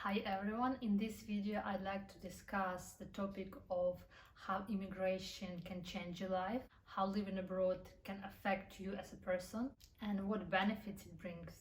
Hi everyone, in this video I'd like to discuss the topic of how immigration can change your life, how living abroad can affect you as a person, and what benefits it brings.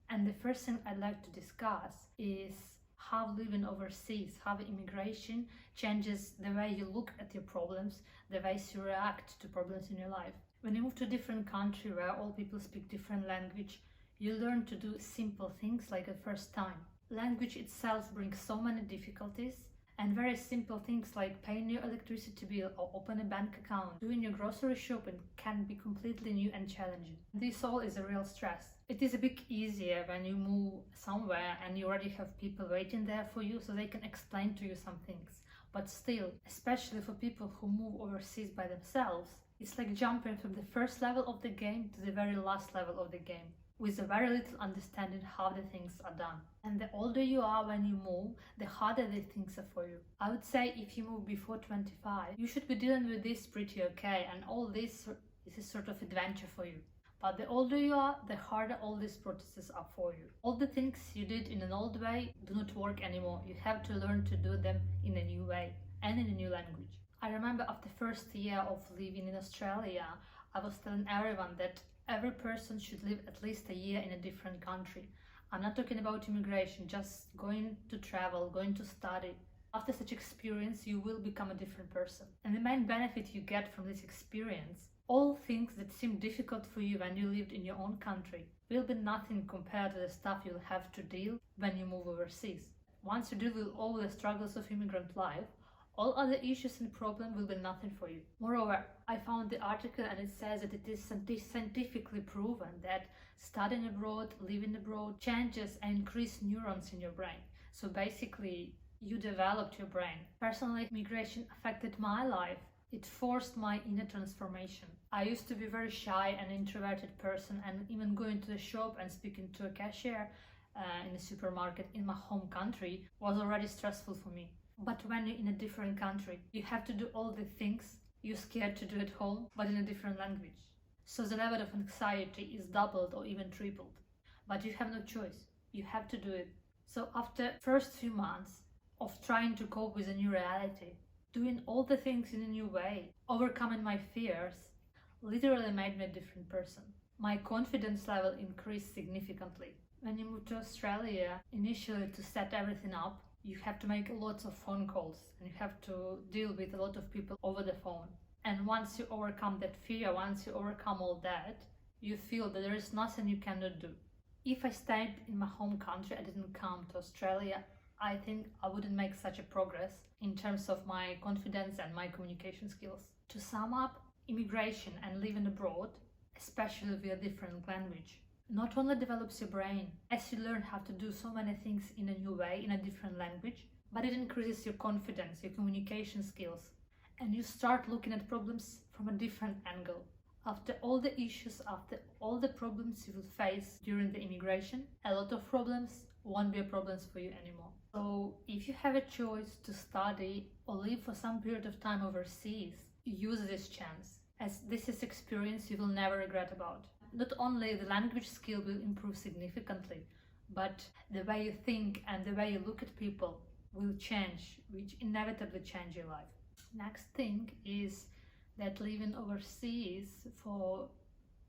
And the first thing I'd like to discuss is how living overseas, how immigration changes the way you look at your problems, the ways you react to problems in your life. When you move to a different country where all people speak different language, you learn to do simple things like the first time. Language itself brings so many difficulties, and very simple things like paying your electricity bill or open a bank account, doing your grocery shopping can be completely new and challenging. This all is a real stress. It is a bit easier when you move somewhere and you already have people waiting there for you so they can explain to you some things. But still, especially for people who move overseas by themselves, it's like jumping from the first level of the game to the very last level of the game, with a very little understanding how the things are done. And the older you are when you move, the harder the things are for you. I would say if you move before 25, you should be dealing with this pretty okay, and all this is a sort of adventure for you. But the older you are, the harder all these processes are for you. All the things you did in an old way do not work anymore. You have to learn to do them in a new way and in a new language. I remember after the first year of living in Australia, I was telling everyone that every person should live at least a year in a different country. I'm not talking about immigration, just going to travel, going to study. After such experience, you will become a different person. And the main benefit you get from this experience, all things that seem difficult for you when you lived in your own country, will be nothing compared to the stuff you'll have to deal when you move overseas. Once you deal with all the struggles of immigrant life, all other issues and problems will be nothing for you. Moreover, I found the article and it says that it is scientifically proven that studying abroad, living abroad, changes and increase neurons in your brain. So basically, you developed your brain. Personally, migration affected my life. It forced my inner transformation. I used to be a very shy and introverted person, and even going to the shop and speaking to a cashier in a supermarket in my home country was already stressful for me. But when you're in a different country, you have to do all the things you're scared to do at home, but in a different language. So the level of anxiety is doubled or even tripled. But you have no choice. You have to do it. So after first few months of trying to cope with a new reality, doing all the things in a new way, overcoming my fears, literally made me a different person. My confidence level increased significantly. When you move to Australia, initially to set everything up, you have to make lots of phone calls and you have to deal with a lot of people over the phone. And once you overcome that fear, once you overcome all that, you feel that there is nothing you cannot do. If I stayed in my home country, I didn't come to Australia, I think I wouldn't make such a progress in terms of my confidence and my communication skills. To sum up, immigration and living abroad, especially with a different language, not only develops your brain as you learn how to do so many things in a new way, in a different language, but it increases your confidence, your communication skills, and you start looking at problems from a different angle. After all the issues, after all the problems you will face during the immigration, a lot of problems won't be problems for you anymore. So if you have a choice to study or live for some period of time overseas, use this chance, as this is experience you will never regret about. Not only the language skill will improve significantly, but the way you think and the way you look at people will change, which inevitably change your life. Next thing is that living overseas for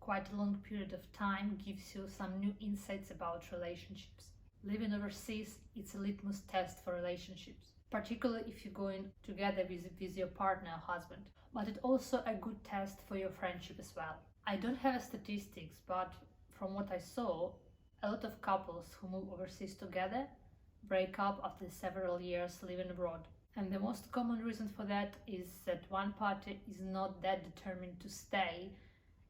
quite a long period of time gives you some new insights about relationships. Living overseas, it's a litmus test for relationships, particularly if you're going together with your partner or husband. But it's also a good test for your friendship as well. I don't have statistics, but from what I saw, a lot of couples who move overseas together break up after several years living abroad. And the most common reason for that is that one party is not that determined to stay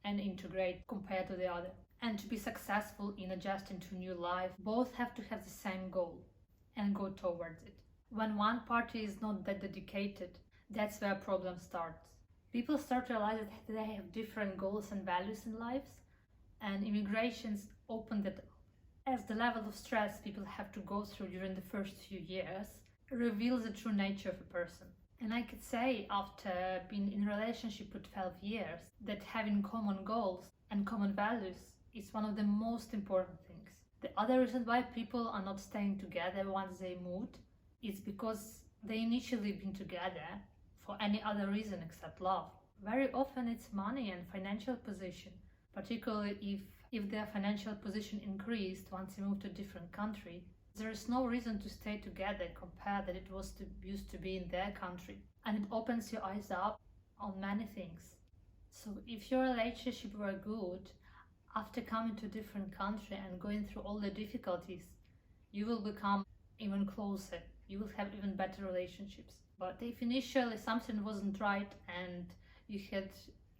and integrate compared to the other. And to be successful in adjusting to new life, both have to have the same goal and go towards it. When one party is not that dedicated, that's where a problem starts. People start to realize that they have different goals and values in lives, and immigrations open that up. As the level of stress people have to go through during the first few years reveals the true nature of a person. And I could say, after being in a relationship for 12 years, that having common goals and common values is one of the most important things. The other reason why people are not staying together once they moved is because they initially been together for any other reason except love. Very often it's money and financial position, particularly if their financial position increased once they moved to a different country. There is no reason to stay together compared that it used to be in their country, and it opens your eyes up on many things. So if your relationship were good, after coming to a different country and going through all the difficulties, you will become even closer. You will have even better relationships. But if initially something wasn't right and you had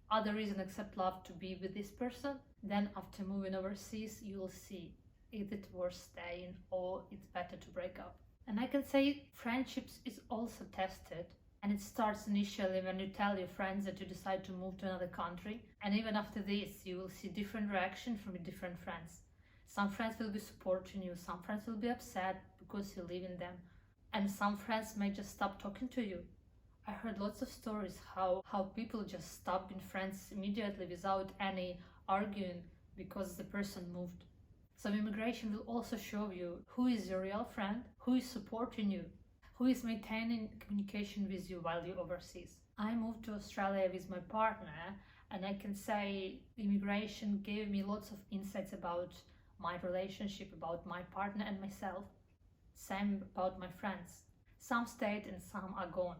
other reason except love to be with this person, then after moving overseas, you will see is it worth staying or it's better to break up. And I can say friendships is also tested, and it starts initially when you tell your friends that you decide to move to another country, and even after this you will see different reaction from your different friends. Some friends will be supporting you, some friends will be upset because you live in them, and some friends may just stop talking to you. I heard lots of stories how people just stop being friends immediately without any arguing because the person moved. So immigration will also show you who is your real friend, who is supporting you, who is maintaining communication with you while you're overseas. I moved to Australia with my partner, and I can say immigration gave me lots of insights about my relationship, about my partner and myself. Same about my friends. Some stayed and some are gone.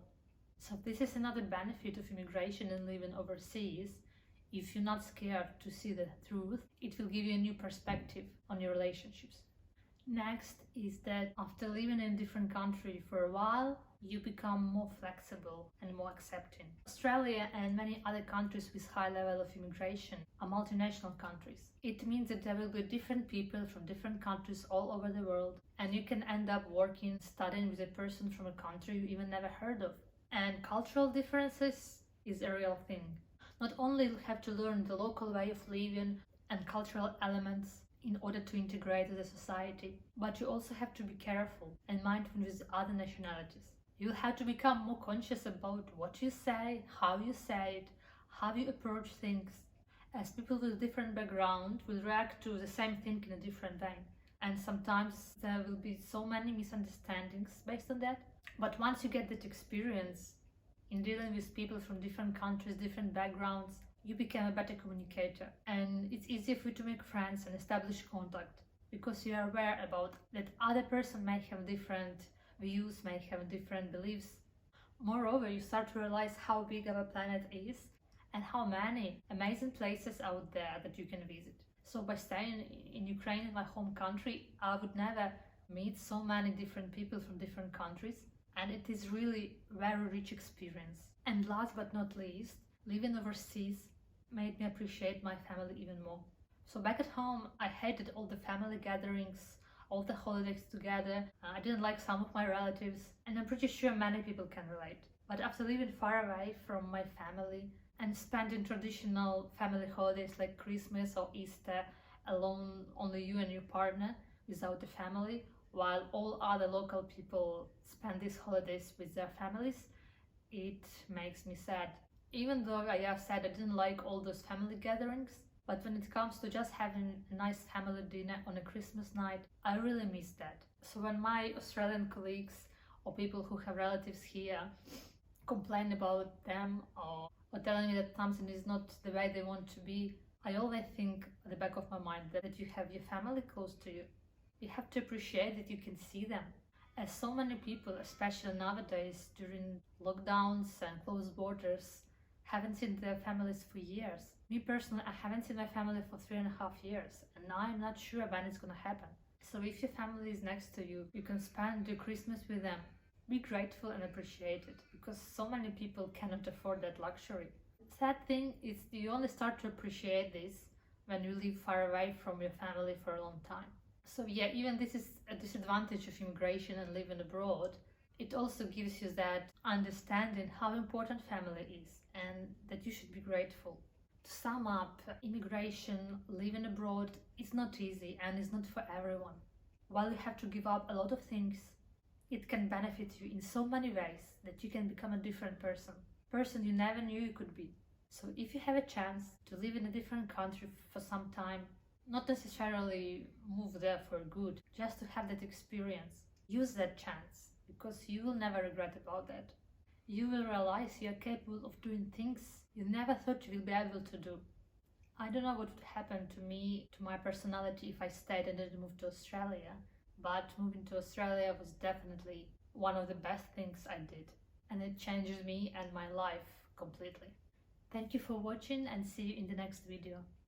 So this is another benefit of immigration and living overseas. If you're not scared to see the truth, it will give you a new perspective on your relationships. Next is that after living in a different country for a while, you become more flexible and more accepting. Australia and many other countries with high level of immigration are multinational countries. It means that there will be different people from different countries all over the world, and you can end up working, studying with a person from a country you even never heard of. And cultural differences is a real thing. Not only you have to learn the local way of living and cultural elements in order to integrate in the society, but you also have to be careful and mindful with other nationalities. You'll have to become more conscious about what you say it, how you approach things, as people with different background will react to the same thing in a different way. And sometimes there will be so many misunderstandings based on that. But once you get that experience in dealing with people from different countries, different backgrounds, you become a better communicator, and it's easier for you to make friends and establish contact because you are aware about that other person may have different views, may have different beliefs. Moreover, you start to realize how big our planet is and how many amazing places out there that you can visit. So by staying in Ukraine, in my home country, I would never meet so many different people from different countries, and it is really very rich experience. And last but not least, living overseas made me appreciate my family even more. So back at home, I hated all the family gatherings, all the holidays together. I didn't like some of my relatives, and I'm pretty sure many people can relate. But after living far away from my family and spending traditional family holidays like Christmas or Easter alone, only you and your partner, without the family, while all other local people spend these holidays with their families, it makes me sad. Even though I have said I didn't like all those family gatherings, but when it comes to just having a nice family dinner on a Christmas night, I really miss that. So when my Australian colleagues or people who have relatives here complain about them or telling me that something is not the way they want to be, I always think at the back of my mind that you have your family close to you. You have to appreciate that you can see them. As so many people, especially nowadays during lockdowns and closed borders, haven't seen their families for years. Me personally, I haven't seen my family for 3.5 years, and now I'm not sure when it's gonna happen. So if your family is next to you, you can spend the Christmas with them. Be grateful and appreciate it, because so many people cannot afford that luxury. Sad thing is you only start to appreciate this when you live far away from your family for a long time. So yeah, even this is a disadvantage of immigration and living abroad. It also gives you that understanding how important family is and that you should be grateful. To sum up, immigration, living abroad is not easy and is not for everyone. While you have to give up a lot of things, it can benefit you in so many ways that you can become a different person you never knew you could be. So if you have a chance to live in a different country for some time, Not necessarily move there for good, just to have that experience. Use that chance, because you will never regret about that. You will realize you're capable of doing things you never thought you will be able to do. I don't know what would happen to me, to my personality, if I stayed and didn't move to Australia, but moving to Australia was definitely one of the best things I did, and it changes me and my life completely. Thank you for watching, and see you in the next video.